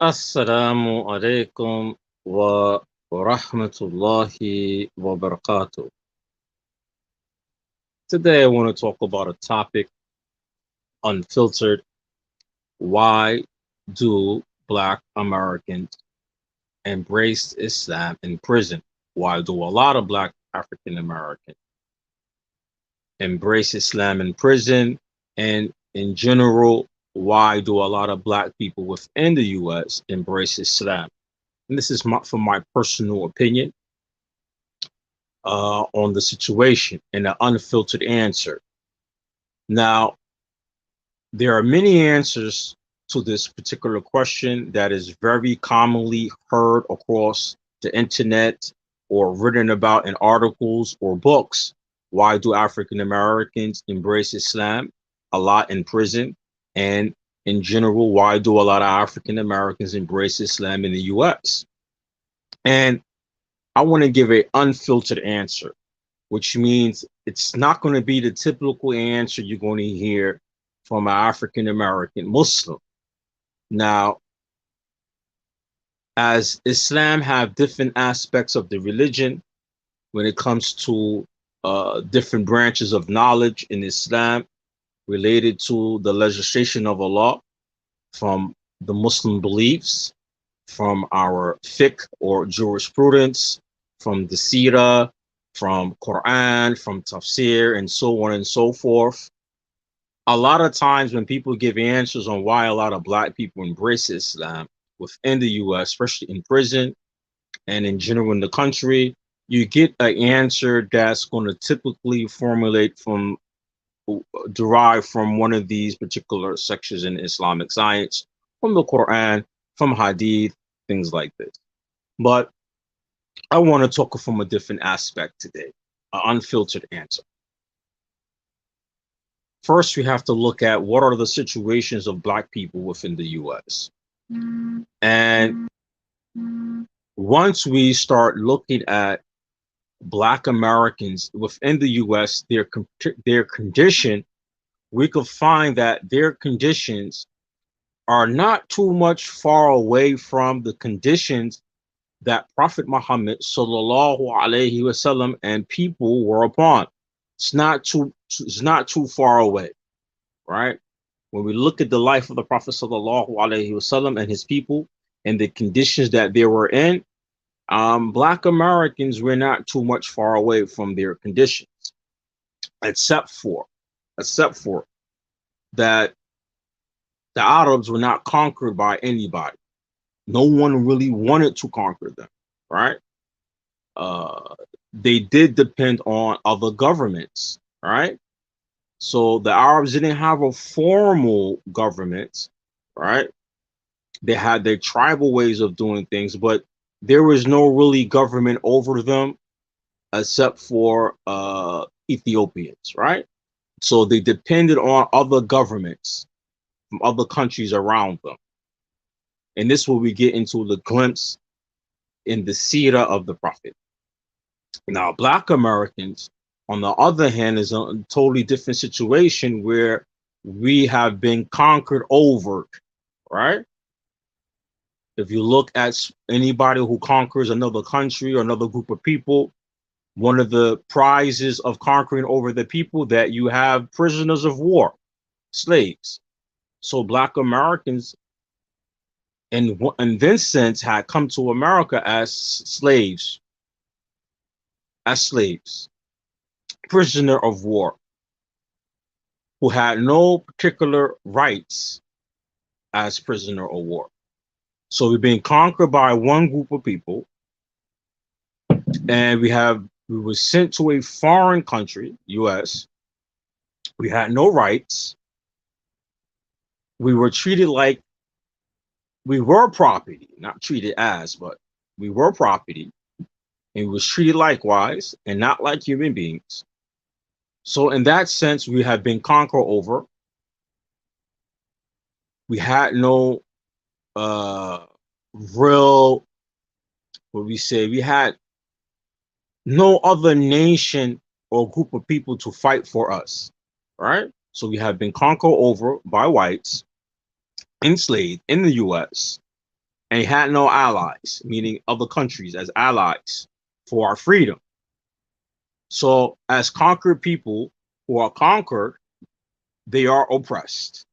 Assalamu alaikum wa rahmatullahi wa barakatuh. Today I want to talk about a topic, unfiltered. Why do Black Americans embrace Islam in prison? Why do a lot of Black African Americans embrace Islam in prison? And in general, why do a lot of Black people within the US embrace Islam? And this is from my personal opinion on the situation and an unfiltered answer. Now, there are many answers to this particular question that is very commonly heard across the internet or written about in articles or books. Why do African Americans embrace Islam a lot in prison? And in general, why do a lot of African Americans embrace Islam in the US? And I want to give an unfiltered answer, which means it's not going to be the typical answer you're going to hear from an African American Muslim. Now, as Islam have different aspects of the religion when it comes to different branches of knowledge in Islam related to the legislation of Allah, from the Muslim beliefs, from our fiqh or jurisprudence, from the Sirah, from Quran, from tafsir, and so on and so forth. A lot of times when people give answers on why a lot of Black people embrace Islam within the US, especially in prison and in general in the country, you get an answer that's going to typically formulate from derive from one of these particular sections in Islamic science, from the Quran, from Hadith, things like this. But I want to talk from a different aspect today, an unfiltered answer. First, we have to look at what are the situations of Black people within the US. And once we start looking at Black Americans within the US, their condition, we could find that their conditions are not too much far away from the conditions that Prophet Muhammad sallallahu alaihi wasallam and people were upon. It's not too far away, right? When we look at the life of the Prophet sallallahu alaihi wasallam and his people and the conditions that they were in, Black Americans were not too much far away from their conditions, except for that the Arabs were not conquered by anybody. No one really wanted to conquer them, right? They did depend on other governments, right? So the Arabs didn't have a formal government, right? They had their tribal ways of doing things, but there was no really government over them except for Ethiopians, right? So they depended on other governments from other countries around them. And this is where we get into the glimpse in the Sirah of the Prophet. Now, Black Americans, on the other hand, is a totally different situation where we have been conquered over, right? If you look at anybody who conquers another country or another group of people, one of the prizes of conquering over the people that you have prisoners of war, slaves. So Black Americans in this sense had come to America as slaves, prisoner of war, who had no particular rights as prisoner of war. So we've been conquered by one group of people, and we were sent to a foreign country, US. We had no rights. We were treated like we were property, not treated as, but we were property, and we was treated likewise and not like human beings. So in that sense, we have been conquered over. We had no real, what we say, we had no other nation or group of people to fight for us, right? So we have been conquered over by whites, enslaved in the US. and he had no allies, meaning other countries as allies for our freedom. So as conquered people who are conquered, they are oppressed.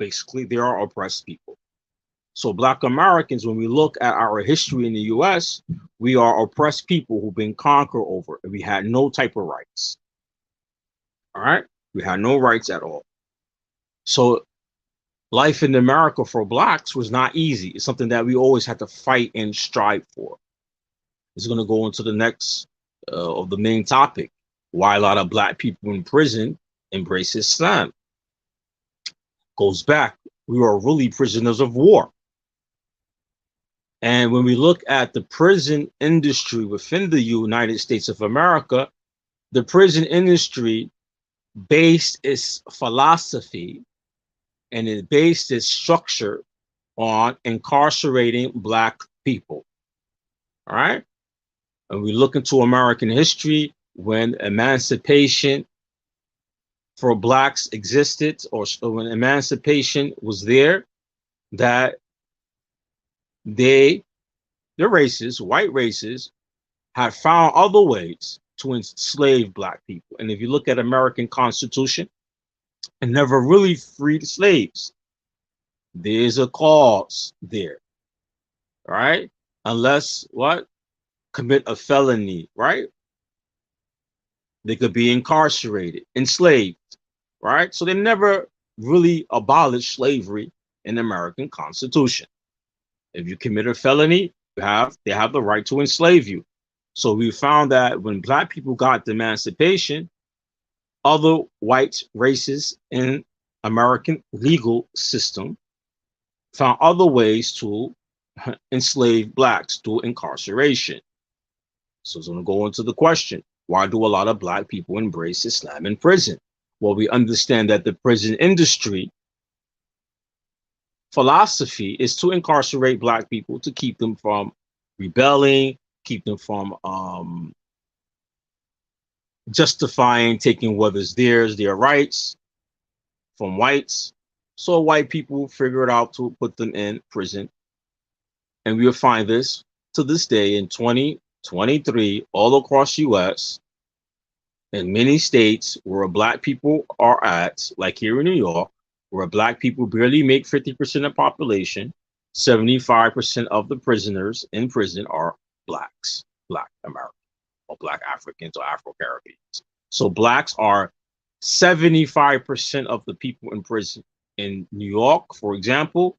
Basically, they are oppressed people. So Black Americans, when we look at our history in the US, we are oppressed people who've been conquered over, and we had no type of rights. All right? We had no rights at all. So life in America for Blacks was not easy. It's something that we always had to fight and strive for. It's going to go into the next of the main topic, why a lot of Black people in prison embrace Islam. Goes back, we were really prisoners of war. And when we look at the prison industry within the United States of America, the prison industry based its philosophy and it based its structure on incarcerating Black people. All right. And we look into American history when emancipation for Blacks existed, or when emancipation was there, that the races, white races, had found other ways to enslave Black people. And if you look at American Constitution, it never really freed slaves. There's a clause there, right? Unless what? Commit a felony, right? They could be incarcerated, enslaved, right? So they never really abolished slavery in the American Constitution. If you commit a felony, they have the right to enslave you. So we found that when Black people got the emancipation, other white races in American legal system found other ways to enslave Blacks through incarceration. So it's going to go into the question, why do a lot of Black people embrace Islam in prison? Well, we understand that the prison industry philosophy is to incarcerate Black people to keep them from rebelling, keep them from justifying taking what is theirs, their rights from whites. So white people figured out to put them in prison. And we'll find this to this day in 2023 all across US, in many states where Black people are at, like here in New York, where Black people barely make 50% of population, 75% of the prisoners in prison are Blacks, Black Americans, or Black Africans or Afro-Caribbeans. So Blacks are 75% of the people in prison in New York, for example,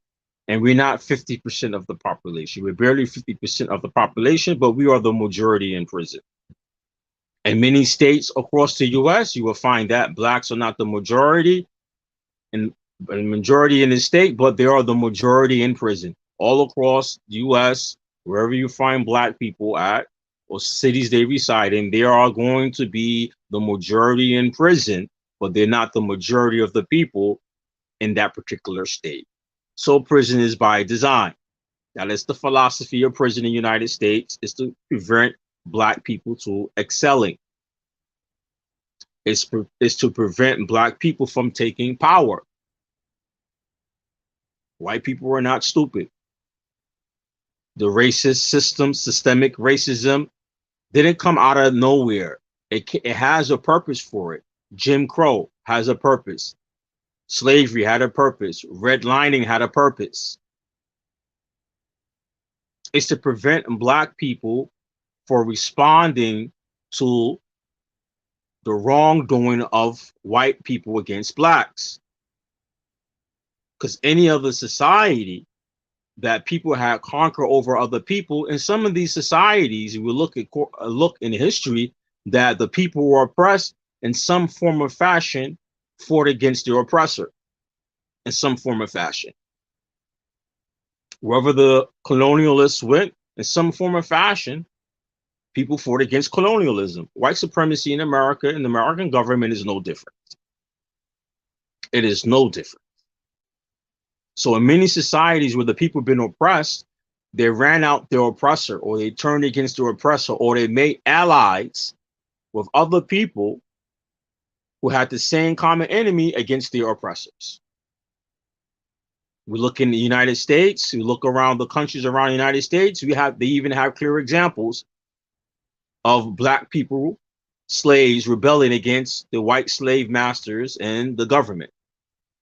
and we're not 50% of the population. We're barely 50% of the population, but we are the majority in prison. In many states across the US, you will find that Blacks are not the majority in the state, but they are the majority in prison. All across the US, wherever you find Black people at, or cities they reside in, they are going to be the majority in prison, but they're not the majority of the people in that particular state. So prison is by design. That is the philosophy of prison in the United States, is to prevent Black people to excelling. It's to prevent Black people from taking power. White people are not stupid. The racist system, systemic racism, didn't come out of nowhere. It has a purpose for it. Jim Crow has a purpose. Slavery had a purpose. Redlining had a purpose. It's to prevent Black people from responding to the wrongdoing of white people against Blacks. Because any other society that people had conquered over other people, in some of these societies, we look in history, that the people were oppressed in some form of fashion, fought against their oppressor in some form of fashion. Wherever the colonialists went, in some form of fashion, people fought against colonialism. White supremacy in America and the American government is no different. It is no different. So in many societies where the people have been oppressed, they ran out their oppressor, or they turned against their oppressor, or they made allies with other people who had the same common enemy against their oppressors. We look in the United States, we look around the countries around the United States, they even have clear examples of black people, slaves rebelling against the white slave masters and the government.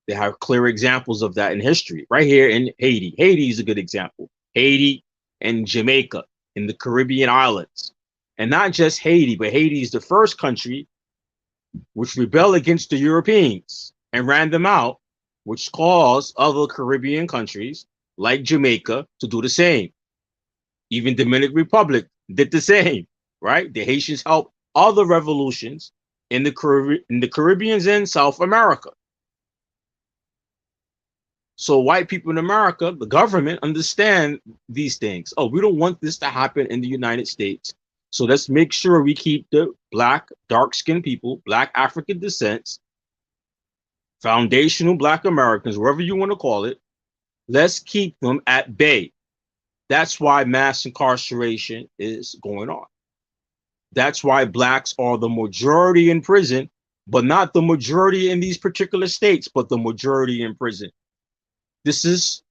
They have clear examples of that in history. Right here in Haiti. Haiti is a good example. Haiti and Jamaica in the Caribbean islands. And not just Haiti, but Haiti is the first country which rebelled against the Europeans and ran them out, which caused other Caribbean countries like Jamaica to do the same. Even Dominican Republic did the same, right? The Haitians helped other revolutions in the Caribbeans and South America. So white people in America, the government, understand these things. Oh, we don't want this to happen in the United States. So let's make sure we keep the black, dark-skinned people, black African descents, foundational black Americans, wherever you want to call it, let's keep them at bay. That's why mass incarceration is going on. That's why blacks are the majority in prison, but not the majority in these particular states, but the majority in prison. This is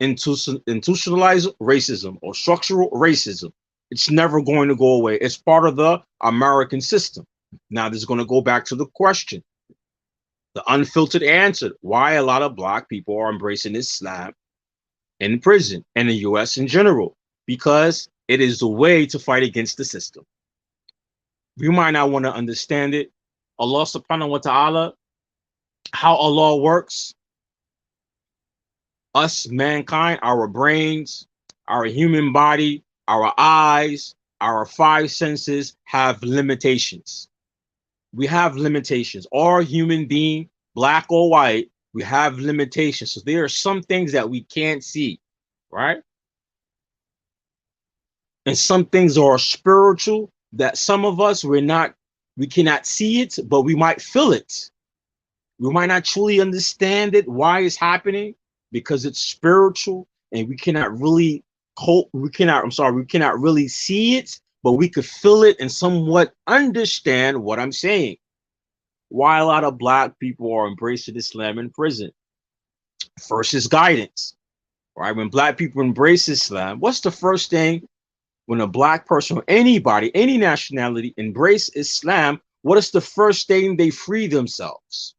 institutionalized racism or structural racism. It's never going to go away. It's part of the American system. Now, this is going to go back to the question, the unfiltered answer, why a lot of black people are embracing Islam in prison and the US in general, because it is the way to fight against the system. You might not want to understand it. Allah subhanahu wa ta'ala, how Allah works, us, mankind, our brains, our human body, our eyes, our five senses have limitations. We have limitations. All human being, black or white, we have limitations. So there are some things that we can't see, right? And some things are spiritual that some of us, we cannot see it, but we might feel it. We might not truly understand it, why it's happening, because it's spiritual and we cannot really we cannot really see it, but we could feel it and somewhat understand what I'm saying. Why a lot of black people are embracing Islam in prison. First is guidance, right? When black people embrace Islam, what's the first thing when a black person or anybody, any nationality embrace Islam? What is the first thing? They free themselves.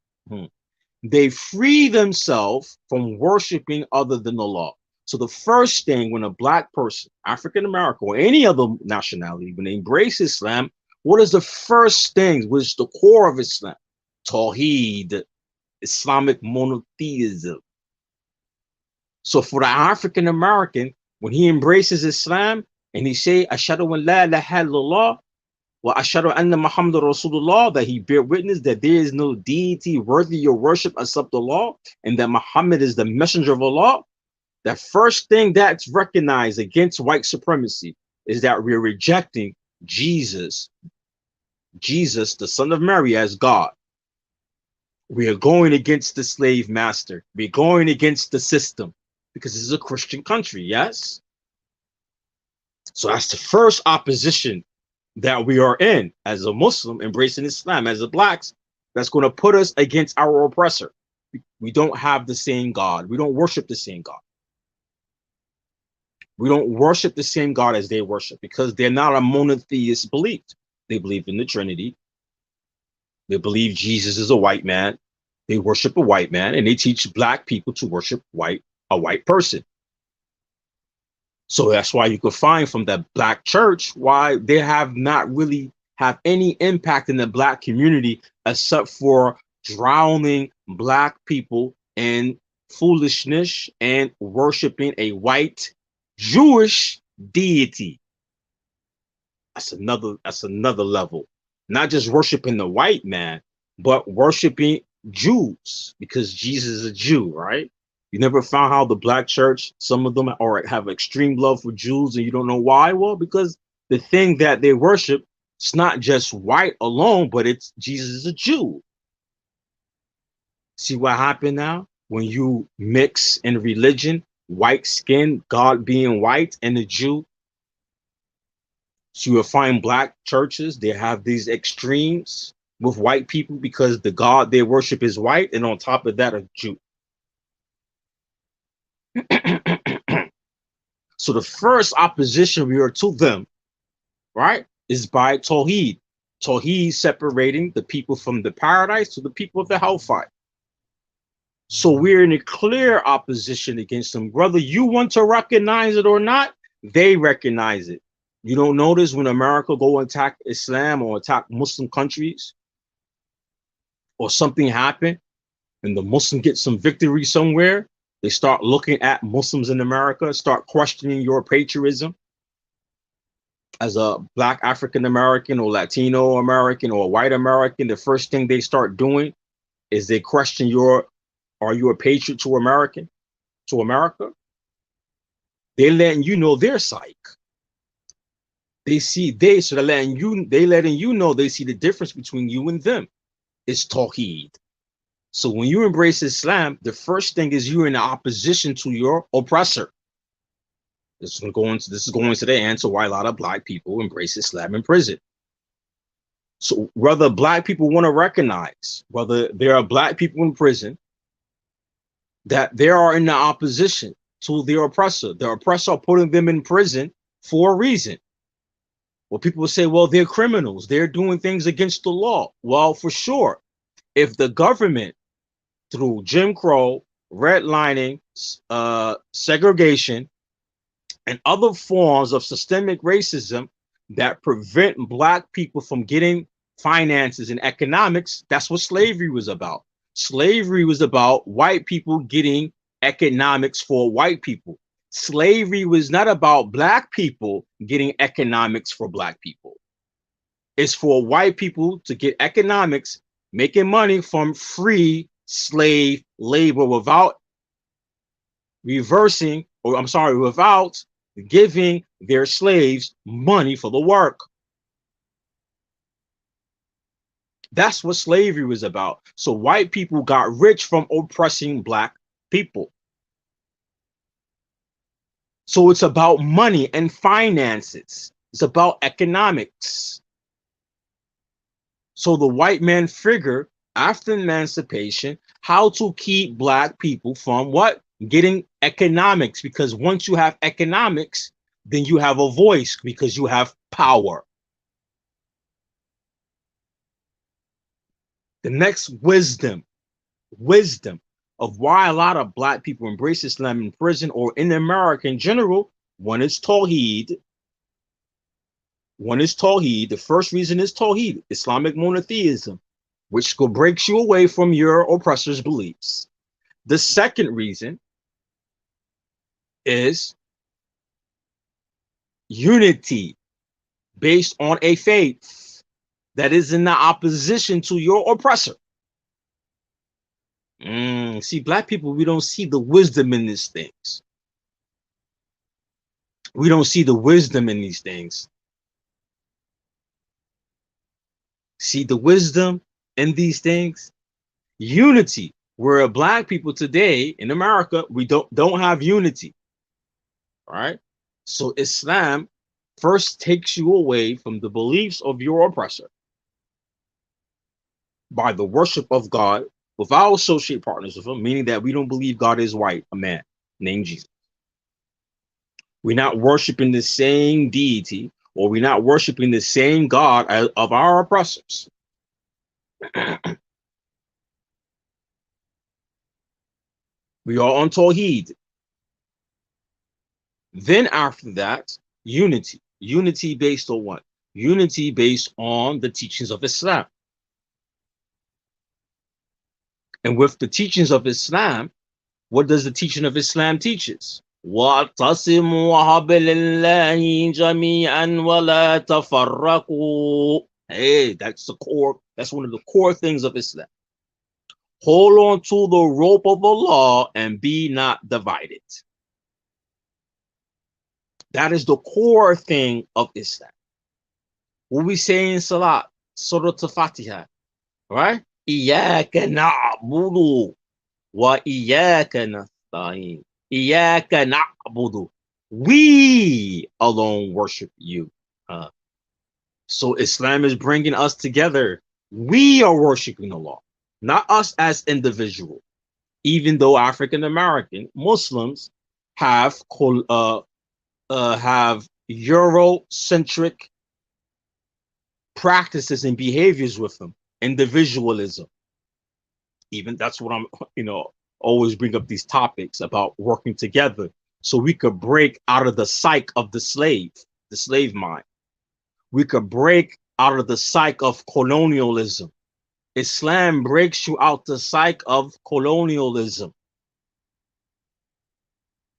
They free themselves from worshiping other than Allah. So the first thing when a black person, African American or any other nationality, when they embrace Islam, what is the first thing, which is the core of Islam? Tawheed, Islamic monotheism. So for the African American, when he embraces Islam and he say, Ashhadu an la ilaha illallah, wa ashhadu anna Muhammadur Rasulullah, that he bear witness that there is no deity worthy of worship except Allah, and that Muhammad is the messenger of Allah, the first thing that's recognized against white supremacy is that we're rejecting Jesus, the son of Mary, as God. We are going against the slave master. We're going against the system because this is a Christian country, yes? So that's the first opposition that we are in as a Muslim embracing Islam, as a blacks, that's going to put us against our oppressor. We don't have the same God. We don't worship the same God. We don't worship the same God as they worship because they're not a monotheist belief. They believe in the Trinity. They believe Jesus is a white man. They worship a white man, and they teach black people to worship a white person. So that's why you could find from that black church why they have not really have any impact in the black community except for drowning black people in foolishness and worshiping a white Jewish deity. That's another level. Not just worshiping the white man, but worshiping Jews, because Jesus is a Jew, right? You never found how the black church, some of them have extreme love for Jews, and you don't know why? Well, because the thing that they worship, it's not just white alone, but it's Jesus is a Jew. See what happened now? When you mix in religion, white skin, God being white, and the Jew. So you'll find black churches, they have these extremes with white people because the God they worship is white, and on top of that, a Jew. So the first opposition we are to them, right, is by Tawheed. Tawheed separating the people from the paradise to the people of the hellfire. So we're in a clear opposition against them. Whether you want to recognize it or not, they recognize it. You don't notice when America go attack Islam or attack Muslim countries or something happen and the Muslim gets some victory somewhere, they start looking at Muslims in America, start questioning your patriotism as a Black African American or Latino American or white American. The first thing they start doing is they question are you a patriot to America? They're letting you know their psyche. So they're letting you know they see the difference between you and them. It's Tawheed. So when you embrace Islam, the first thing is you're in opposition to your oppressor. This is going to the answer why a lot of Black people embrace Islam in prison. So whether Black people want to recognize, whether there are Black people in prison, that they are in the opposition to their oppressor. The oppressor putting them in prison for a reason. Well, people will say, well, they're criminals. They're doing things against the law. Well, for sure, if the government, through Jim Crow, redlining, segregation, and other forms of systemic racism that prevent Black people from getting finances and economics, that's what slavery was about. Slavery was about white people getting economics for white people. Slavery was not about Black people getting economics for Black people. It's for white people to get economics, making money from free slave labor without without giving their slaves money for the work. That's what slavery was about. So white people got rich from oppressing Black people. So it's about money and finances. It's about economics. So the white man figured after emancipation how to keep Black people from what? Getting economics. Because once you have economics, then you have a voice because you have power. The next wisdom of why a lot of Black people embrace Islam in prison or in America in general, one is Tawheed. The first reason is Tawheed, Islamic monotheism, which breaks you away from your oppressor's beliefs. The second reason is unity based on a faith that is in the opposition to your oppressor. See, Black people, we don't see the wisdom in these things. We don't see the wisdom in these things. See the wisdom in these things? Unity, where Black people today in America, we don't have unity. All right? So Islam first takes you away from the beliefs of your oppressor by the worship of God without associate partners with him, meaning that we don't believe God is white, a man named Jesus. We're not worshiping the same deity, or we're not worshiping the same God of our oppressors. We are on Tawheed. Then after that, unity. Unity based on what? Unity based on the teachings of Islam. And with the teachings of Islam, what does the teaching of Islam teach us? وَاعْتَصِمُوا بِحَبْلِ اللَّهِ جَمِيعًا وَلَا تَفَرَّقُوا. Hey, that's the core. That's one of the core things of Islam. Hold on to the rope of Allah and be not divided. That is the core thing of Islam. What we say in Salat, Surah Al-Fatiha, right? إِيَّاكَ نَعْبُدُ وَإِيَّاكَ نَسْتَعِينُ. إِيَّاكَ نَعْبُدُ. We alone worship you. So Islam is bringing us together. We are worshiping Allah, not us as individuals. Even though African American Muslims have have Eurocentric practices and behaviors with them. Individualism. Even that's what I'm, always bring up these topics about working together so we could break out of the psyche of the slave mind. We could break out of the psyche of colonialism. Islam breaks you out the psyche of colonialism.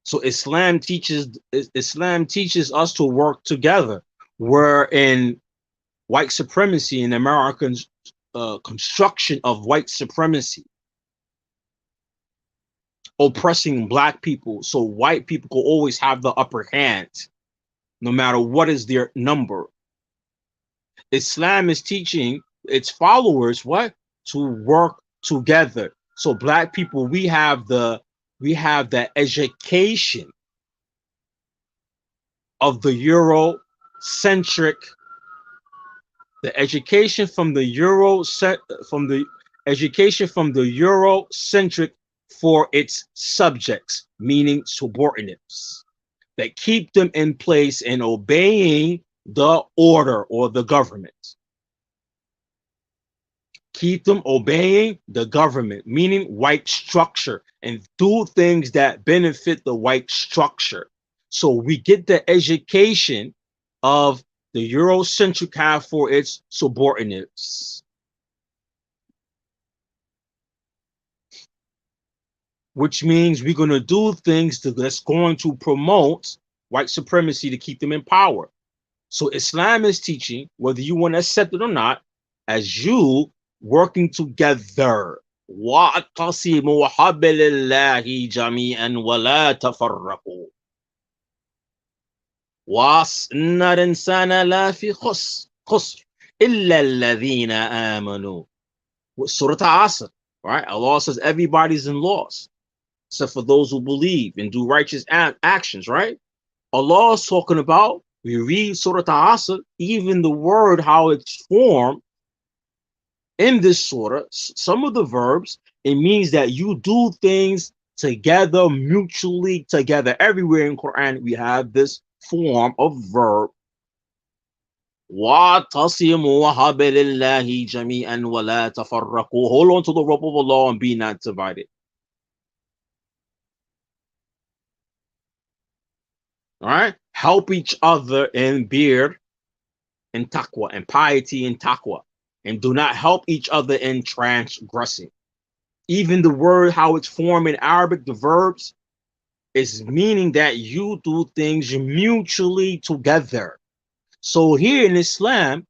So Islam teaches us to work together. Where in white supremacy in American construction of white supremacy, oppressing black people, so white people will always have the upper hand, no matter what is their number. Islam is teaching its followers what? To work together. So black people, we have the education of the Eurocentric, the education from the Eurocentric for its subjects, meaning subordinates, that keep them in place and obeying the order or the government. Keep them obeying the government, meaning white structure, and do things that benefit the white structure. So we get the education of the Eurocentric have for its subordinates, which means we're going to do things that's going to promote white supremacy to keep them in power. So Islam is teaching, whether you want to accept it or not, as you working together. وَاعْتَصِمُوا حَبْلَ اللَّهِ جَمِيعًا وَلَا تَفَرَّقُوا وَإِنَّ الْإِنسَانَ لَفِي خُسْرٍ إِلَّا الَّذِينَ آمَنُوا. Surah Asr, right? Allah says everybody's in loss, except for those who believe and do righteous actions, right? Allah is talking about, we read Surah Asr, even the word, how it's formed in this surah, some of the verbs, it means that you do things together, mutually together. Everywhere in Quran, we have this form of verb. وَاعْتَصِمُوا وَحَبْلِ اللَّهِ جَمِيعًا وَلَا تَفَرَّقُوا. Hold on to the rope of Allah and be not divided. All right? Help each other in bir and taqwa, and piety and taqwa. And do not help each other in transgressing. Even the word, how it's formed in Arabic, the verbs, is meaning that you do things mutually together. So here in Islam,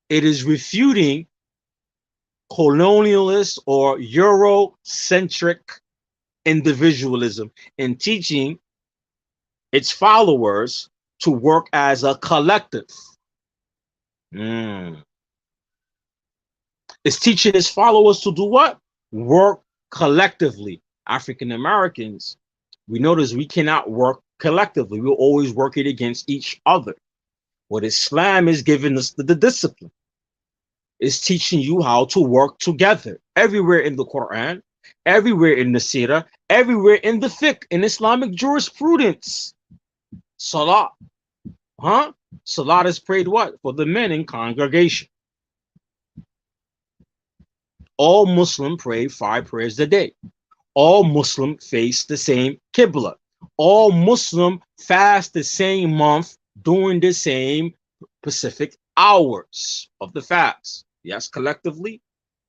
it is refuting colonialist or Eurocentric individualism and teaching its followers to work as a collective. It's teaching its followers to do what? Work collectively. African Americans, we notice we cannot work collectively. We're always working against each other. What Islam is giving us the discipline. It's teaching you how to work together. Everywhere in the Quran, everywhere in the Sirah, everywhere in the fiqh, in Islamic jurisprudence. Salah. Salat is prayed what? For the men in congregation. All Muslims pray 5 prayers a day. All Muslims face the same Qibla. All Muslims fast the same month during the same specific hours of the fast. Yes, collectively,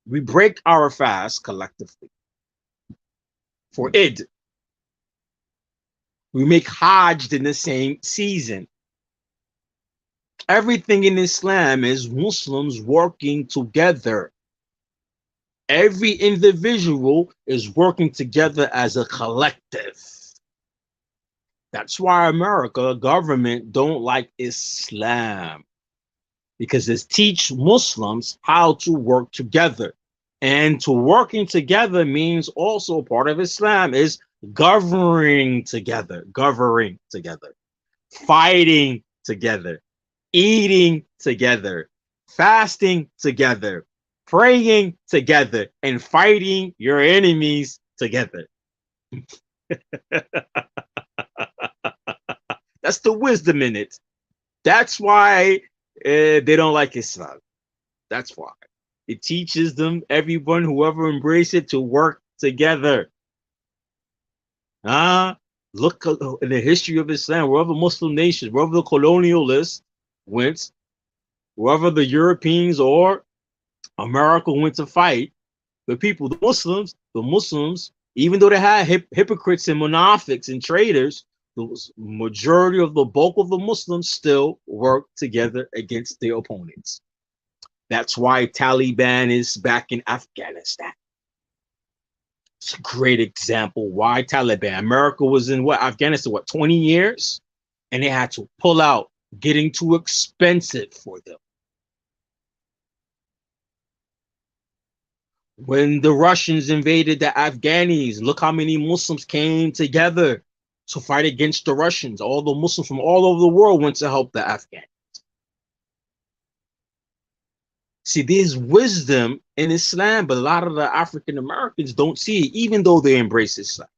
we break our fast collectively. For Eid, we make Hajj in the same season. Everything in Islam is Muslims working together. Every individual is working together as a collective. That's why America government don't like Islam, because it teach Muslims how to work together. And to working together means also part of Islam is governing together, fighting together, eating together, fasting together, praying together, and fighting your enemies together. That's the wisdom in it. That's why they don't like Islam. That's why. It teaches them, everyone, whoever embrace it, to work together. Ah, look in the history of Islam, wherever Muslim nations, wherever the colonialists went, wherever the Europeans or America went to fight, the people, the Muslims, even though they had hypocrites and monafics and traitors, the majority of the bulk of the Muslims still work together against their opponents. That's why Taliban is back in Afghanistan. It's a great example. Why Taliban? America was in what, Afghanistan, what, 20 years? And they had to pull out, getting too expensive for them. When the Russians invaded the Afghanis, look how many Muslims came together to fight against the Russians. All the Muslims from all over the world went to help the Afghans. See, there's wisdom in Islam, but a lot of the African Americans don't see it, even though they embrace Islam.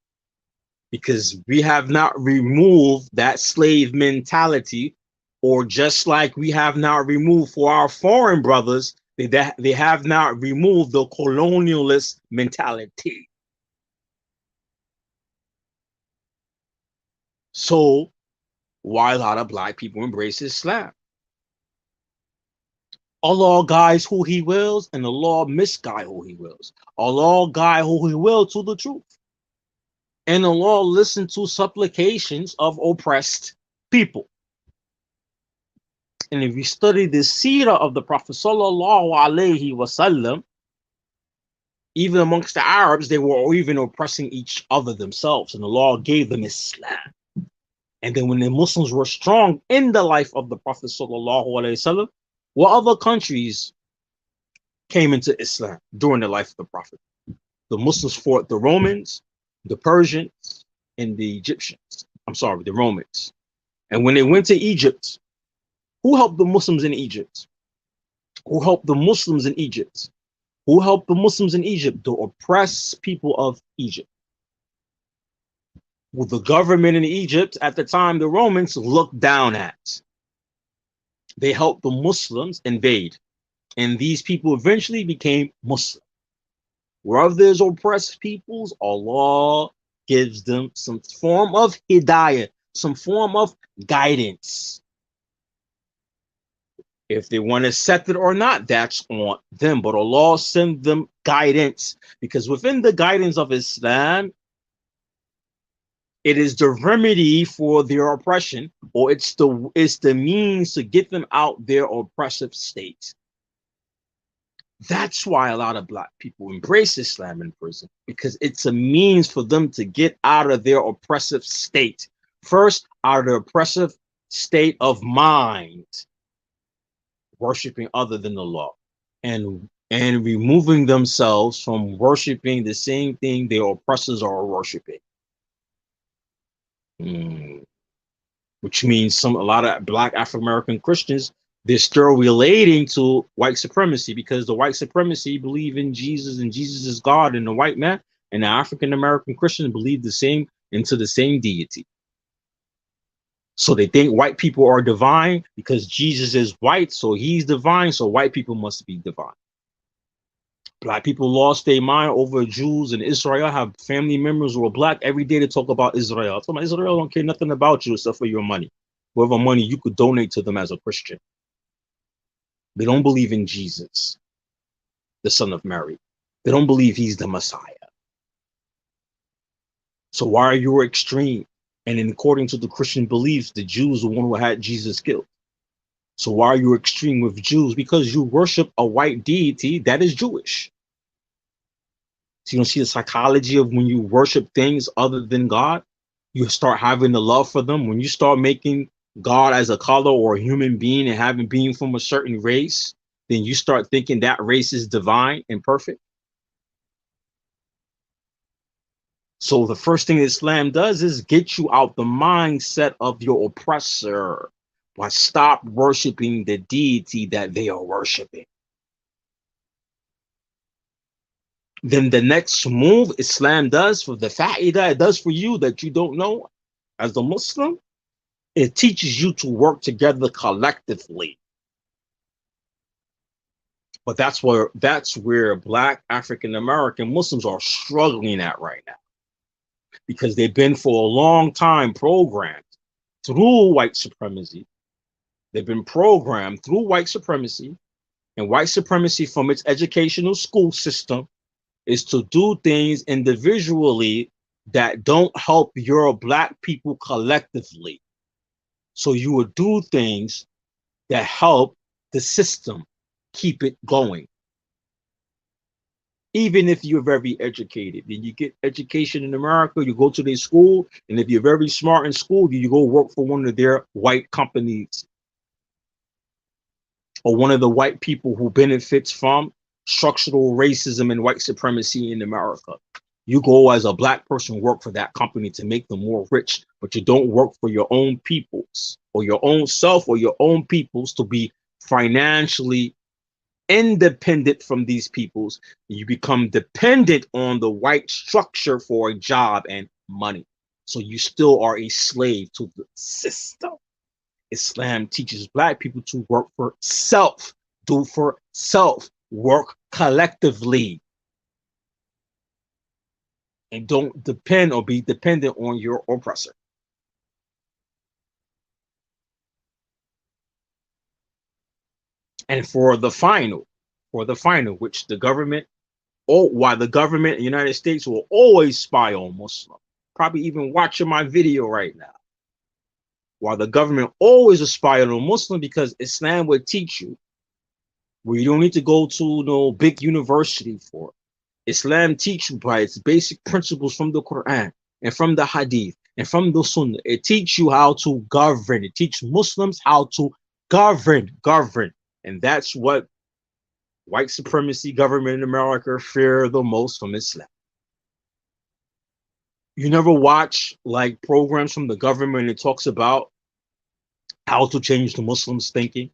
Because we have not removed that slave mentality, or just like we have not removed for our foreign brothers, they have not removed the colonialist mentality. So why a lot of black people embrace Islam? Allah guides who he wills, and the law misguide who he wills. Allah guide who he will to the truth. And the law listen to supplications of oppressed people. And if you study the seerah of the Prophet sallallahu alaihi wasallam, even amongst the Arabs, they were even oppressing each other themselves, and the law gave them Islam. And then when the Muslims were strong in the life of the Prophet sallallahu alaihi wasallam, what other countries came into Islam during the life of the Prophet? The Muslims fought the Romans, the Persians, and the Egyptians. I'm sorry, the Romans. And when they went to Egypt, who helped the Muslims in Egypt? Who helped the Muslims in Egypt? Who helped the Muslims in Egypt? The oppressed people of Egypt. Well, the government in Egypt at the time, the Romans looked down at. They helped the Muslims invade. And these people eventually became Muslim. Wherever there's oppressed peoples, Allah gives them some form of hidayah, some form of guidance. If they want to accept it or not, that's on them. But Allah sends them guidance, because within the guidance of Islam, it is the remedy for their oppression, or it's the means to get them out their oppressive state. That's why a lot of black people embrace Islam in prison, because it's a means for them to get out of their oppressive state. First, out of the oppressive state of mind, worshiping other than the law, and removing themselves from worshiping the same thing their oppressors are worshiping. Which means a lot of black African American Christians, they're still relating to white supremacy, because the white supremacy believe in Jesus, and Jesus is God and the white man, and the African American Christians believe the same into the same deity. So they think white people are divine because Jesus is white, so he's divine, so white people must be divine. Black people lost their mind over Jews in Israel, have family members who are black. Every day they talk about Israel. So Israel don't care nothing about you except for your money. Whatever money you could donate to them as a Christian. They don't believe in Jesus, the son of Mary. They don't believe he's the Messiah. So why are you extreme? And according to the Christian beliefs, the Jews are the one who had Jesus killed. So why are you extreme with Jews? Because you worship a white deity that is Jewish. So you don't see the psychology of when you worship things other than God, you start having the love for them. When you start making God as a color or a human being and having being from a certain race, then you start thinking that race is divine and perfect. So the first thing Islam does is get you out the mindset of your oppressor, but stop worshiping the deity that they are worshiping. Then the next move Islam does for the fa'idah it does for you that you don't know as a Muslim, it teaches you to work together collectively. But that's where Black African American Muslims are struggling at right now, because they've been for a long time programmed through white supremacy. They've been programmed through white supremacy, and white supremacy from its educational school system is to do things individually that don't help your Black people collectively. So you will do things that help the system keep it going. Even if you're very educated, then you get education in America, you go to their school, and if you're very smart in school, you go work for one of their white companies or one of the white people who benefits from structural racism and white supremacy in America. You go as a Black person work for that company to make them more rich, but you don't work for your own peoples or your own self or your own peoples to be financially independent from these peoples. You become dependent on the white structure for a job and money. So you still are a slave to the system. Islam teaches Black people to work for self, do for self, work collectively, and don't depend or be dependent on your oppressor. And for the final, which the government, why the government in the United States will always spy on Muslims, probably even watching my video right now. While the government always spy on a Muslim, because Islam would teach you where you don't need to go to no big university for it. Islam teach you by its basic principles from the Quran and from the Hadith and from the Sunnah. It teach you how to govern. It teach Muslims how to govern. And that's what white supremacy government in America fear the most from Islam. You never watch like programs from the government that talks about how to change the Muslims' thinking,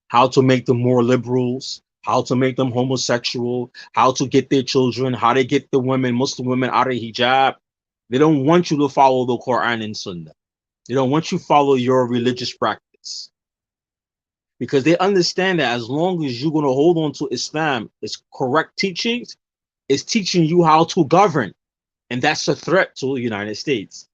how to make them more liberals, how to make them homosexual, how to get their children, how to get the women, Muslim women out of hijab. They don't want you to follow the Quran and Sunnah. They don't want you to follow your religious practice, because they understand that as long as you're going to hold on to Islam, its correct teachings, it's teaching you how to govern. And that's a threat to the United States.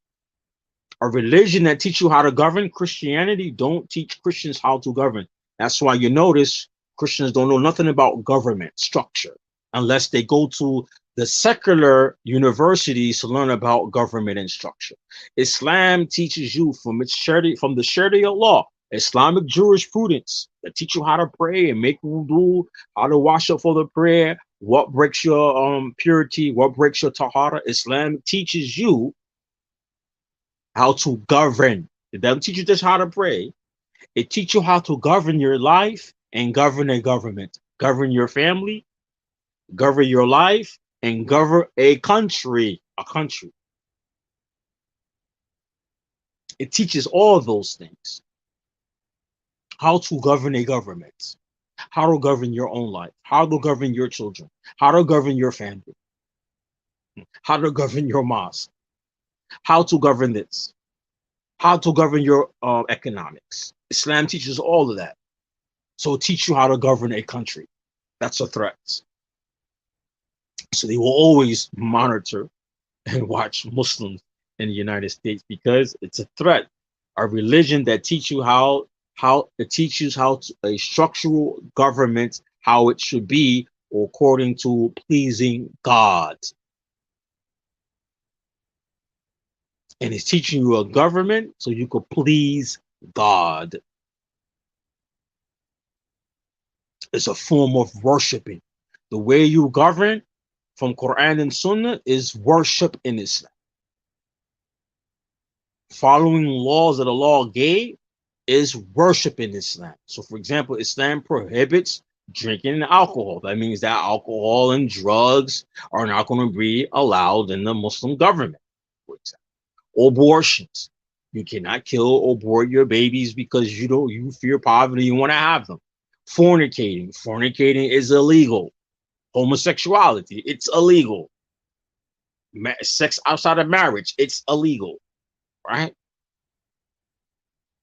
A religion that teaches you how to govern, Christianity, don't teach Christians how to govern. That's why you notice Christians don't know nothing about government structure unless they go to the secular universities to learn about government and structure. Islam teaches you from the Sharia law, Islamic jurisprudence, that teach you how to pray and make wudu, how to wash up for the prayer, what breaks your purity, what breaks your tahara. Islam teaches you how to govern. It doesn't teach you just how to pray. It teaches you how to govern your life and govern a government, govern your family, govern your life, and govern a country. It teaches all those things. How to govern a government, how to govern your own life, how to govern your children, how to govern your family, how to govern your mosque, how to govern this, how to govern your economics. Islam teaches all of that. So it teaches you how to govern a country. That's a threat. So they will always monitor and watch Muslims in the United States because it's a threat. A religion that teaches you how it teaches how to, a structural government, how it should be according to pleasing God. And it's teaching you a government so you could please God. It's a form of worshiping. The way you govern from Quran and Sunnah is worship in Islam. Following laws that Allah gave is worship in Islam. So for example, Islam prohibits drinking alcohol. That means that alcohol and drugs are not going to be allowed in the Muslim government, for example. Abortions. You cannot kill or abort your babies because you fear poverty, you want to have them. Fornicating is illegal. Homosexuality, it's illegal. Sex outside of marriage, it's illegal, right?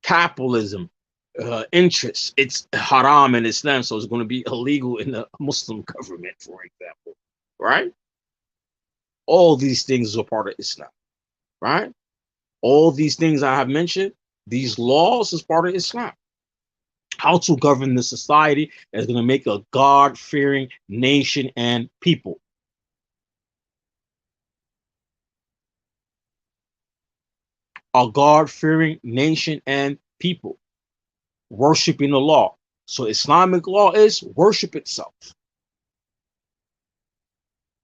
Capitalism, interest, it's haram in Islam, so it's going to be illegal in the Muslim government, for example, right? All these things are part of Islam, right? All these things I have mentioned, these laws is part of Islam. How to govern the society is going to make a God-fearing nation and people. A God-fearing nation and people. Worshiping the law. So Islamic law is worship itself.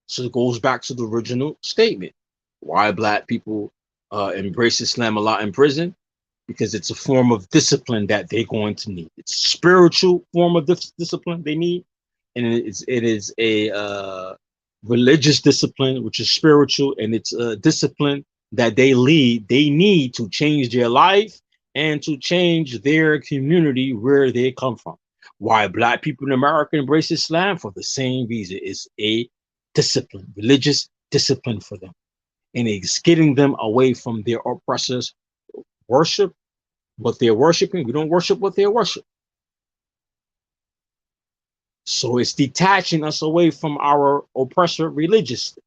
So it goes back to the original statement. Why black people embrace Islam a lot in prison? Because it's a form of discipline that they're going to need. It's a spiritual form of discipline they need. And it is a religious discipline, which is spiritual, and it's a discipline that they need to change their life and to change their community where they come from. Why black people in America embrace Islam? For the same reason. It's a discipline, religious discipline for them. And it's getting them away from their oppressors' worship, what they're worshiping. We don't worship what they worship. So it's detaching us away from our oppressor religiously.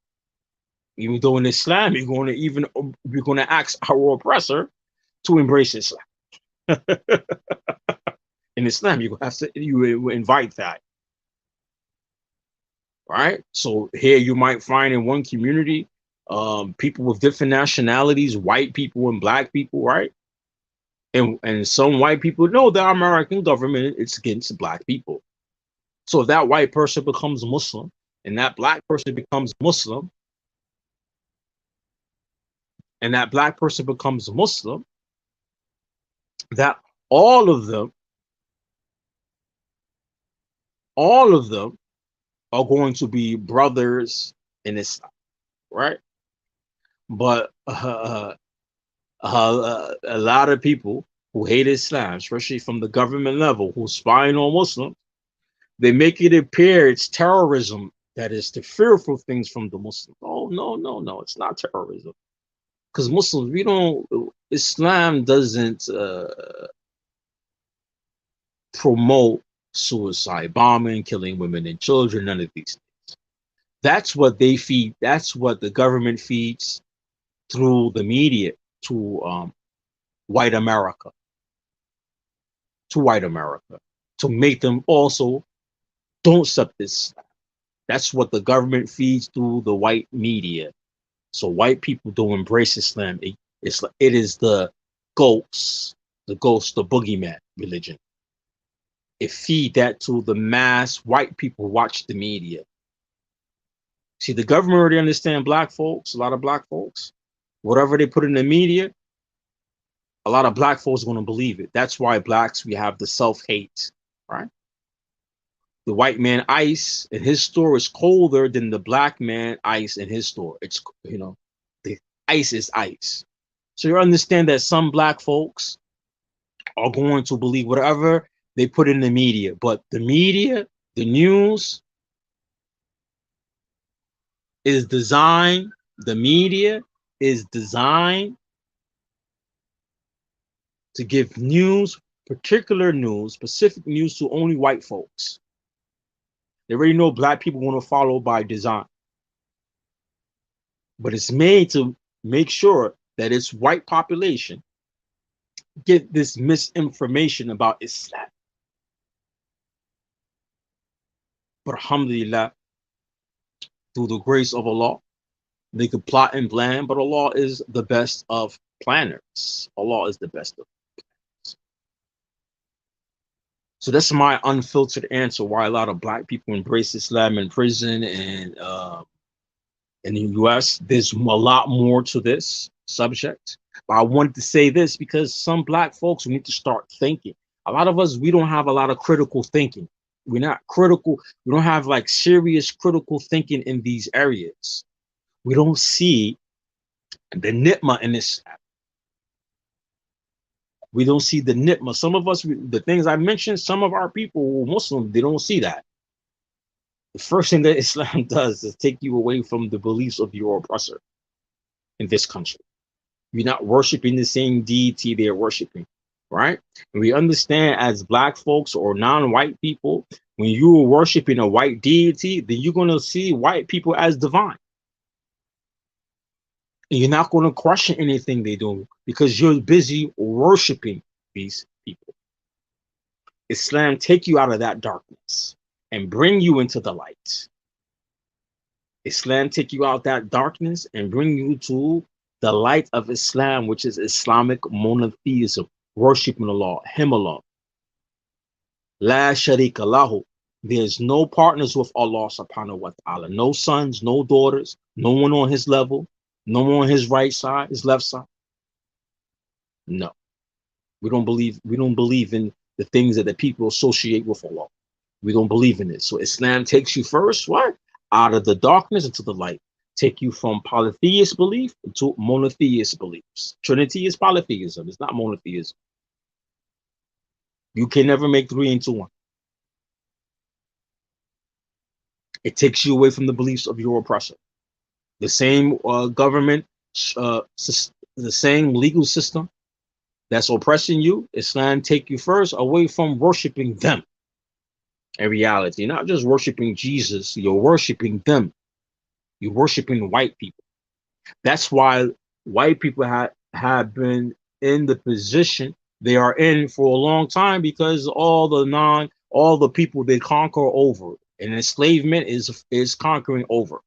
Even though in Islam, we're going to ask our oppressor to embrace Islam. In Islam, you invite that. Right? So here you might find in one community, people with different nationalities, white people and black people, right? And some white people know the American government is against black people. So if that white person becomes Muslim and that black person becomes Muslim, that all of them are going to be brothers in Islam, right? But a lot of people who hate Islam, especially from the government level, who spying on Muslims, they make it appear it's terrorism that is the fearful things from the Muslims. Oh, no, it's not terrorism. Because Muslims, Islam doesn't promote suicide, bombing, killing women and children, none of these things. That's what they feed. That's what the government feeds through the media to white America, to make them also don't accept this. That's what the government feeds through the white media. So white people don't embrace Islam. It is the ghost, the boogeyman religion. It feed that to the mass white people who watch the media. See, the government already understand black folks, a lot of black folks. Whatever they put in the media, a lot of black folks are going to believe it. That's why blacks, we have the self-hate, right? The white man ice in his store is colder than the black man ice in his store. It's, the ice is ice. So you understand that some black folks are going to believe whatever they put in the media, but the media, the news is designed, the media is designed to give news, particular news, specific news to only white folks. They already know black people want to follow by design. But it's made to make sure that its white population get this misinformation about Islam. But alhamdulillah, through the grace of Allah, they could plot and plan, but Allah is the best of planners. Allah is the best of planners. So that's my unfiltered answer why a lot of black people embrace Islam in prison and in the US. There's a lot more to this subject. But I wanted to say this because some black folks, we need to start thinking. A lot of us, we don't have a lot of critical thinking. We're not critical. We don't have like serious critical thinking in these areas. We don't see the nitma in this. We don't see the nitma. Some of us, the things I mentioned, some of our people who are Muslim, they don't see that. The first thing that Islam does is take you away from the beliefs of your oppressor in this country. You're not worshiping the same deity they're worshiping, right? And we understand as black folks or non-white people, when you're worshiping a white deity, then you're going to see white people as divine. And you're not going to question anything they do because you're busy worshiping these people. Islam take you out of that darkness and bring you into the light. Islam take you out that darkness and bring you to the light of Islam, which is Islamic monotheism, worshiping Allah, Him alone. La sharika lahu. There's no partners with Allah subhanahu wa ta'ala. No sons, no daughters, no one on his level, no one on his right side, his left side. No. We don't believe in the things that the people associate with Allah. We don't believe in it. So Islam takes you first, what? Out of the darkness into the light. Take you from polytheist belief to monotheist beliefs. Trinity is polytheism. It's not monotheism. You can never make three into one. It takes you away from the beliefs of your oppressor. The same government, the same legal system that's oppressing you, Islam take you first away from worshiping them. In reality, not just worshiping Jesus, you're worshiping them. You're worshiping white people. That's why white people have been in the position they are in for a long time, because all the people they conquer over, and enslavement is conquering over.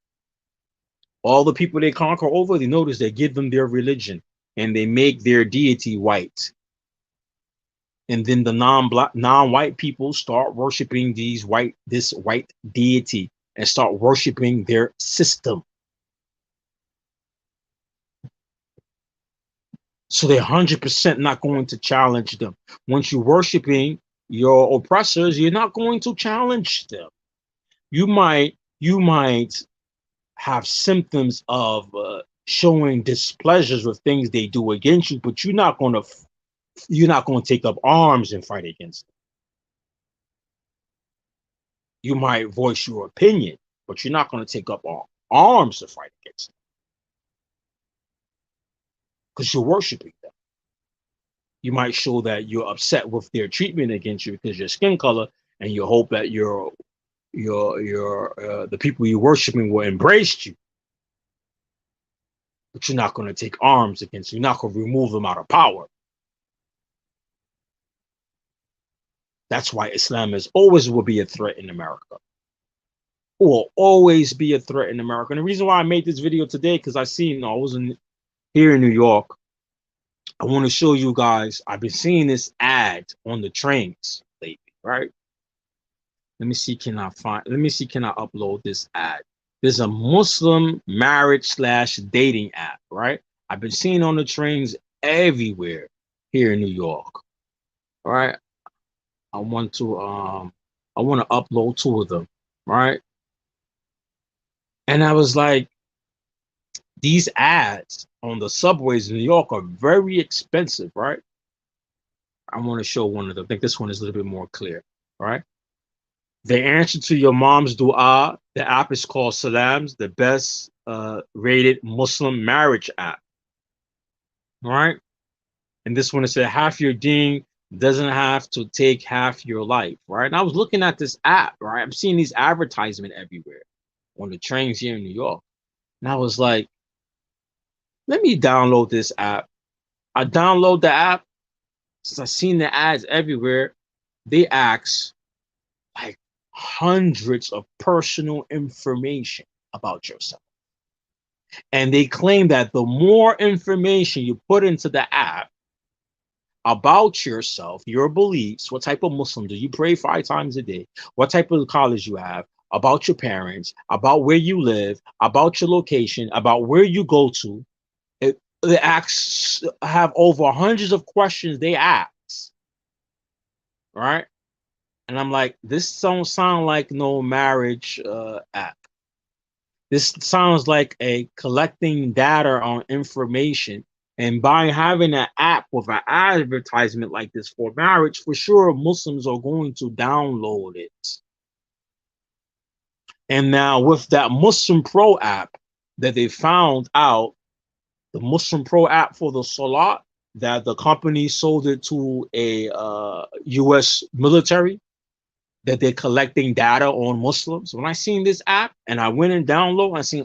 All the people they conquer over, they notice they give them their religion and they make their deity white. And then the non-white people start worshiping this white deity and start worshiping their system. So they're 100% not going to challenge them. Once you're worshiping your oppressors, you're not going to challenge them. You might have symptoms of showing displeasures with things they do against you, but you're not going to take up arms and fight against them. You might voice your opinion, but you're not going to take up arms to fight against them because you're worshiping them. You might show that you're upset with their treatment against you because your skin color, and you hope that the people you're worshiping will embrace you. But you're not going to take arms against them. You're not going to remove them out of power. That's why Islam always will be a threat in America. Will always be a threat in America. And the reason why I made this video today, because I was here in New York. I want to show you guys, I've been seeing this ad on the trains lately, right? Let me see, can I upload this ad? There's a Muslim marriage/dating app, right? I've been seeing on the trains everywhere here in New York. All right. I want to upload 2 of them, right? And I was like, these ads on the subways in New York are very expensive, right? I want to show one of them. I think this one is a little bit more clear, right? The answer to your mom's dua. The app is called Salams, the best rated Muslim marriage app, right? And this one is said, half your deen doesn't have to take half your life, right? And I was looking at this app, right? I'm seeing these advertisements everywhere on the trains here in New York. And I was like, let me download this app. I download the app. Since I've seen the ads everywhere, they ask like hundreds of personal information about yourself. And they claim that the more information you put into the app about yourself, your beliefs, what type of Muslim do you pray 5 times a day, what type of college you have, about your parents, about where you live, about your location, about where you go to. They have over hundreds of questions they ask, right? And I'm like, this don't sound like no marriage app. This sounds like a collecting data on information. And by having an app with an advertisement like this for marriage, for sure Muslims are going to download it. And now with that Muslim Pro app that they found out, the Muslim Pro app for the Salat, that the company sold it to a U.S. military, that they're collecting data on Muslims. When I seen this app and I went and download, I seen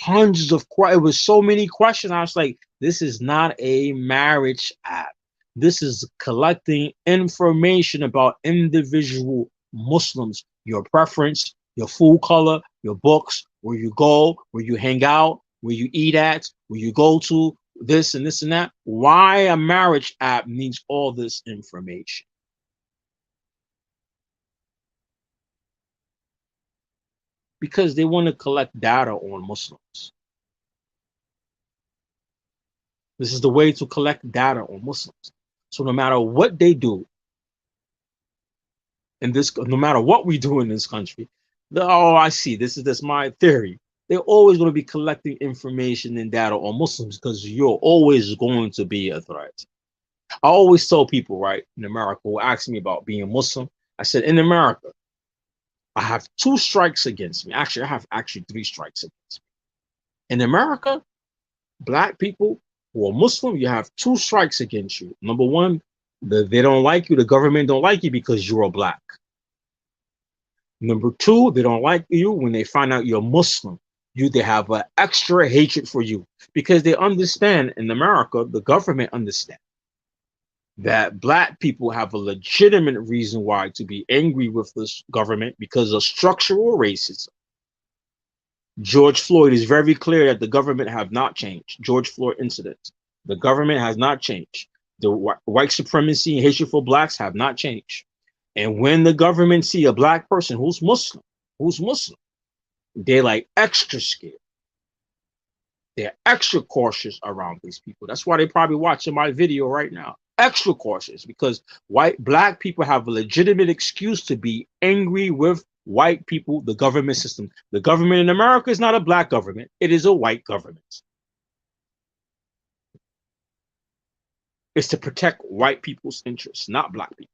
hundreds of questions. It was so many questions. I was like, this is not a marriage app. This is collecting information about individual Muslims, your preference, your food color, your books, where you go, where you hang out, where you eat at, where you go to, this and this and that. Why a marriage app needs all this information? Because they want to collect data on Muslims. This is the way to collect data on Muslims. So no matter what they do in this, no matter what we do in this country, oh, I see, this my theory. They're always going to be collecting information and data on Muslims because you're always going to be a threat. I always tell people, right, in America, who ask me about being Muslim, I said, in America, I have 2 strikes against me. Actually, I have 3 strikes against me. In America, Black people who are Muslim, you have 2 strikes against you. Number one, they don't like you. The government don't like you because you're a Black. Number 2, they don't like you when they find out you're Muslim. They have an extra hatred for you because they understand in America, the government understands that Black people have a legitimate reason why to be angry with this government because of structural racism. George Floyd is very clear that the government have not changed. George Floyd incident. The government has not changed. The white supremacy and hatred for Blacks have not changed. And when the government see a Black person who's Muslim, they're like extra scared. They're extra cautious around these people. That's why they probably watching my video right now. Extra cautious because Black people have a legitimate excuse to be angry with white people, the government system. The government in America is not a Black government. It is a white government. It's to protect white people's interests, not Black people.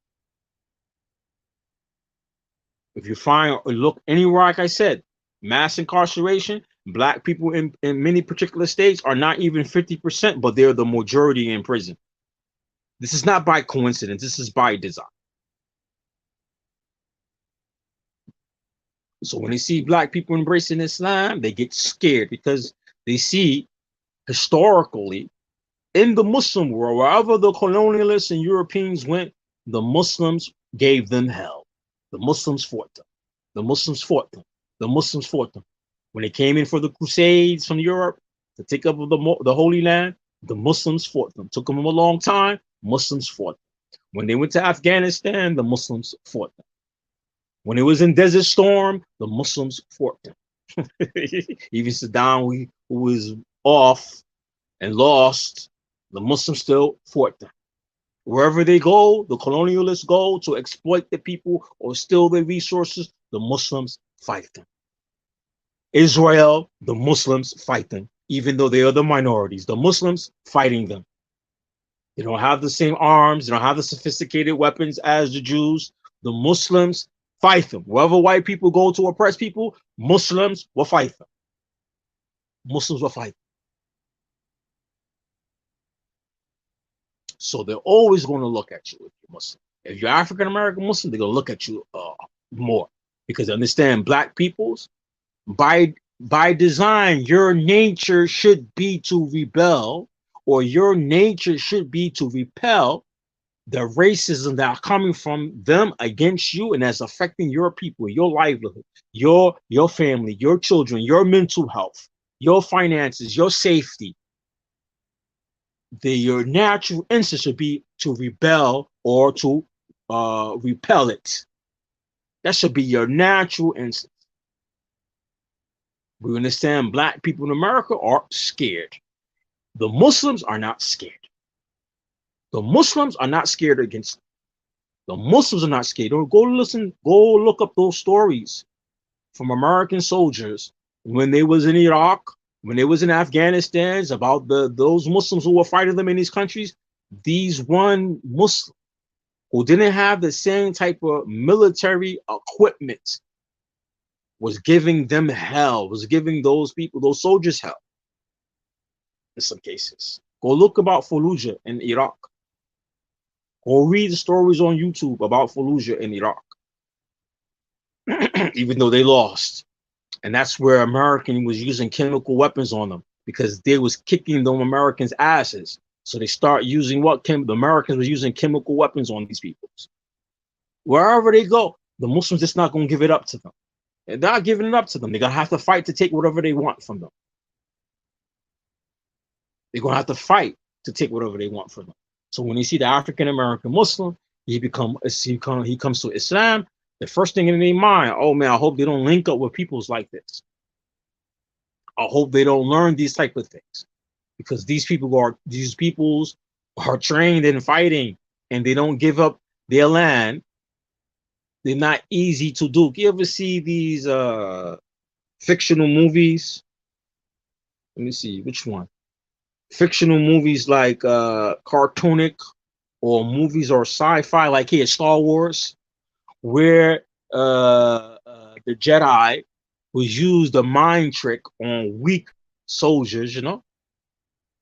If you find or look anywhere, like I said, mass incarceration, Black people in many particular states are not even 50%, but they're the majority in prison. This is not by coincidence. This is by design. So when they see Black people embracing Islam, they get scared because they see historically in the Muslim world, wherever the colonialists and Europeans went, the Muslims gave them hell. The Muslims fought them. The Muslims fought them. The Muslims fought them. When they came in for the Crusades from Europe to take up the Holy Land, the Muslims fought them. Took them a long time. Muslims fought them. When they went to Afghanistan, the Muslims fought them. When it was in Desert Storm, the Muslims fought them. Even Saddam, who was off and lost, the Muslims still fought them. Wherever they go, the colonialists go to exploit the people or steal their resources, the Muslims fight them. Israel, the Muslims fight them, even though they are the minorities. The Muslims fighting them. They don't have the same arms. They don't have the sophisticated weapons as the Jews. The Muslims fight them. Wherever white people go to oppress people, Muslims will fight them. Muslims will fight them. So they're always going to look at you if you're Muslim. If you're African American Muslim, they're going to look at you more because they understand Black peoples. By design, your nature should be to rebel, or your nature should be to repel the racism that are coming from them against you, and that's affecting your people, your livelihood, your family, your children, your mental health, your finances, your safety. Your natural instinct should be to rebel or to repel it. That should be your natural instinct. We understand Black people in America are scared. The Muslims are not scared. The Muslims are not scared against them. The Muslims are not scared. Go look up those stories from American soldiers when they was in Iraq, when they was in Afghanistan, about those Muslims who were fighting them in these countries. These one Muslim who didn't have the same type of military equipment was giving them hell, was giving those people, those soldiers hell in some cases. Go look about Fallujah in Iraq. Go read the stories on YouTube about Fallujah in Iraq, even though they lost. And that's where American was using chemical weapons on them because they was kicking them Americans' asses. So they start using the Americans was using chemical weapons on these people. Wherever they go, the Muslims just not going to give it up to them. They're not giving it up to them. They're going to have to fight to take whatever they want from them. They're going to have to fight to take whatever they want from them. So when you see the African American Muslim, he comes to Islam, the first thing in their mind, oh man, I hope they don't link up with peoples like this. I hope they don't learn these type of things, because these peoples are trained in fighting and they don't give up their land. They're not easy to do. You ever see these fictional movies? Let me see which one. Fictional movies like cartoonic, or movies or sci-fi like here Star Wars, where the Jedi was used a mind trick on weak soldiers, you know,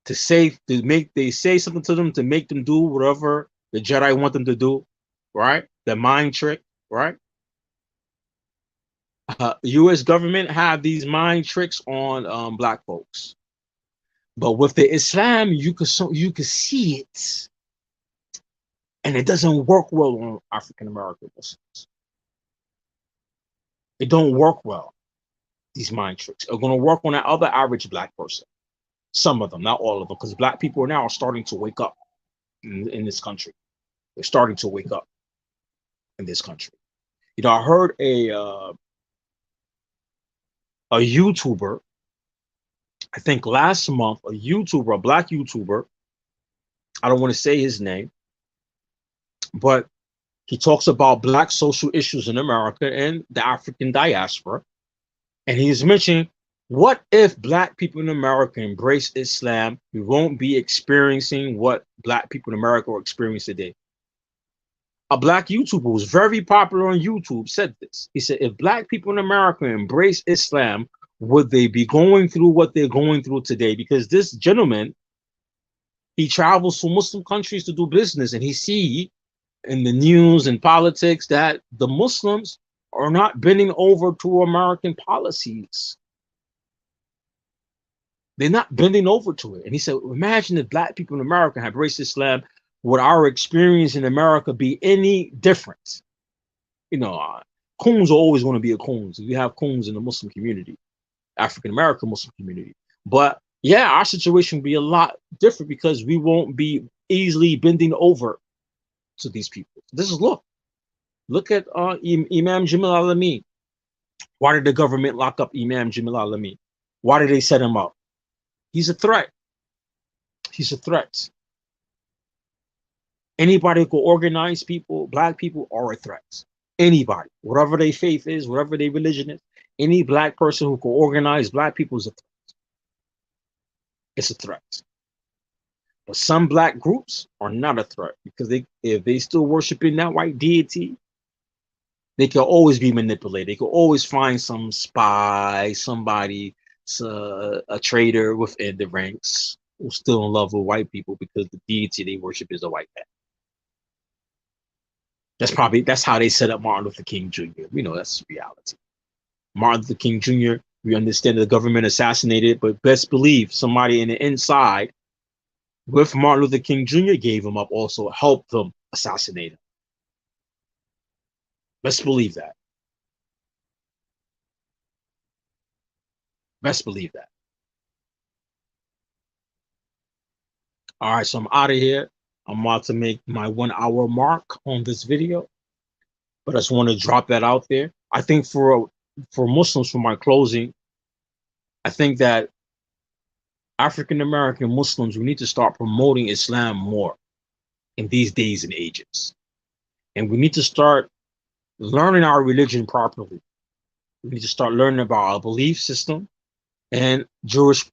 they say something to them to make them do whatever the Jedi want them to do, right? The mind trick, right? U.S. government have these mind tricks on black folks, but with the Islam, you could see it, and it doesn't work well on African American Muslims. It don't work well. These mind tricks are going to work on that other average black person. Some of them, not all of them, because black people now are starting to wake up in this country. They're starting to wake up in this country. You know, I heard a YouTuber, I think last month, a black YouTuber, I don't want to say his name, but he talks about black social issues in America and the African diaspora. And he's mentioning, what if black people in America embrace Islam? We won't be experiencing what black people in America are experiencing today. A black YouTuber who was very popular on YouTube said this. He said, if black people in America embrace Islam, would they be going through what they're going through today? Because this gentleman, he travels to Muslim countries to do business, and he see in the news and politics that the Muslims are not bending over to American policies. They're not bending over to it. And he said, imagine if black people in America have embraced Islam, would our experience in America be any different? You know, coons are always going to be a coons. We have coons in the Muslim community, African American Muslim community. But yeah, our situation would be a lot different because we won't be easily bending over to these people. This is look at Imam Jamil Al-Amin. Why did the government lock up Imam Jamil Al-Amin? Why did they set him up? He's a threat. He's a threat. Anybody who can organize people, black people, are a threat. Anybody, whatever their faith is, whatever their religion is, any black person who can organize black people is a threat. It's a threat. But some black groups are not a threat, because if they still worshiping that white deity, they can always be manipulated. They can always find some spy, somebody, a traitor within the ranks who's still in love with white people because the deity they worship is a white man. That's how they set up Martin Luther King Jr. We know that's reality. Martin Luther King Jr., we understand the government assassinated, but best believe somebody in the inside with Martin Luther King Jr. gave him up, also helped them assassinate him. Best believe that. Best believe that. All right, so I'm out of here. I'm about to make my 1 hour mark on this video, but I just want to drop that out there. I think for Muslims, for my closing, I think that African American Muslims, we need to start promoting Islam more in these days and ages. And we need to start learning our religion properly. We need to start learning about our belief system and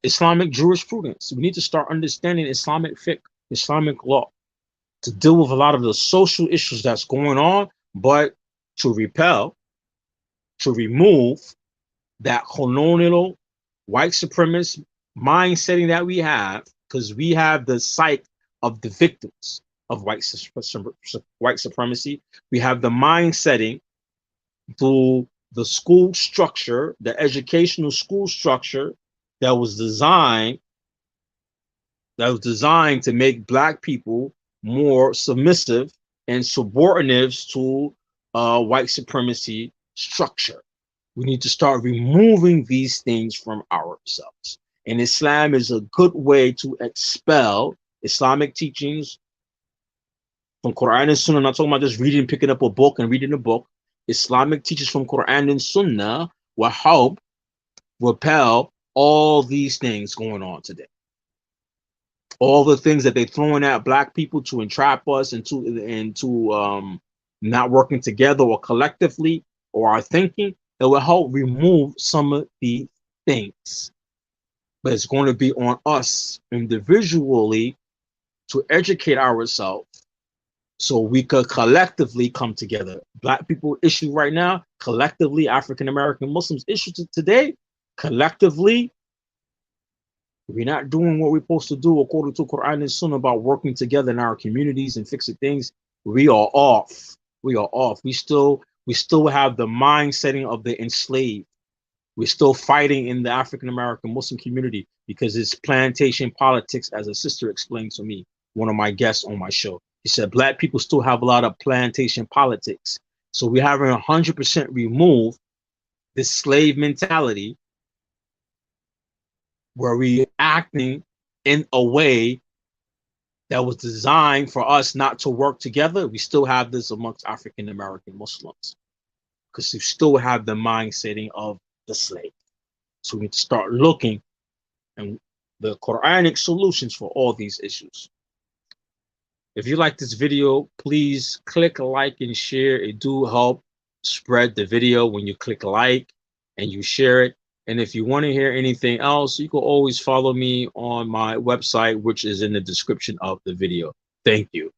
Islamic jurisprudence. We need to start understanding Islamic fiqh, Islamic law, to deal with a lot of the social issues that's going on, but to repel, to remove that colonial white supremacist mindsetting that we have, because we have the psyche of the victims of white supremacy. We have the mind setting through the school structure, the educational school structure that was designed to make black people more submissive and subordinate to white supremacy structure. We need to start removing these things from ourselves. And Islam is a good way to expel Islamic teachings from Quran and Sunnah. I'm not talking about just reading, picking up a book and reading a book. Islamic teachings from Quran and Sunnah will help repel all these things going on today. All the things that they're throwing at black people to entrap us into not working together or collectively or our thinking, it will help remove some of the things. But it's going to be on us individually to educate ourselves so we could collectively come together. Black people issue right now, collectively, African American Muslims issue today, collectively, we're not doing what we're supposed to do according to Quran and Sunnah about working together in our communities and fixing things. We are off. We are off. We still have the mind setting of the enslaved. We're still fighting in the African American Muslim community because it's plantation politics, as a sister explained to me, one of my guests on my show. He said black people still have a lot of plantation politics. So we haven't 100% removed this slave mentality where we acting in a way that was designed for us not to work together. We still have this amongst African American Muslims because we still have the mindsetting of the slave. So we need to start looking and the Quranic solutions for all these issues. If you like this video, please click like and share. It do help spread the video when you click like and you share it. And if you want to hear anything else, you can always follow me on my website, which is in the description of the video. Thank you.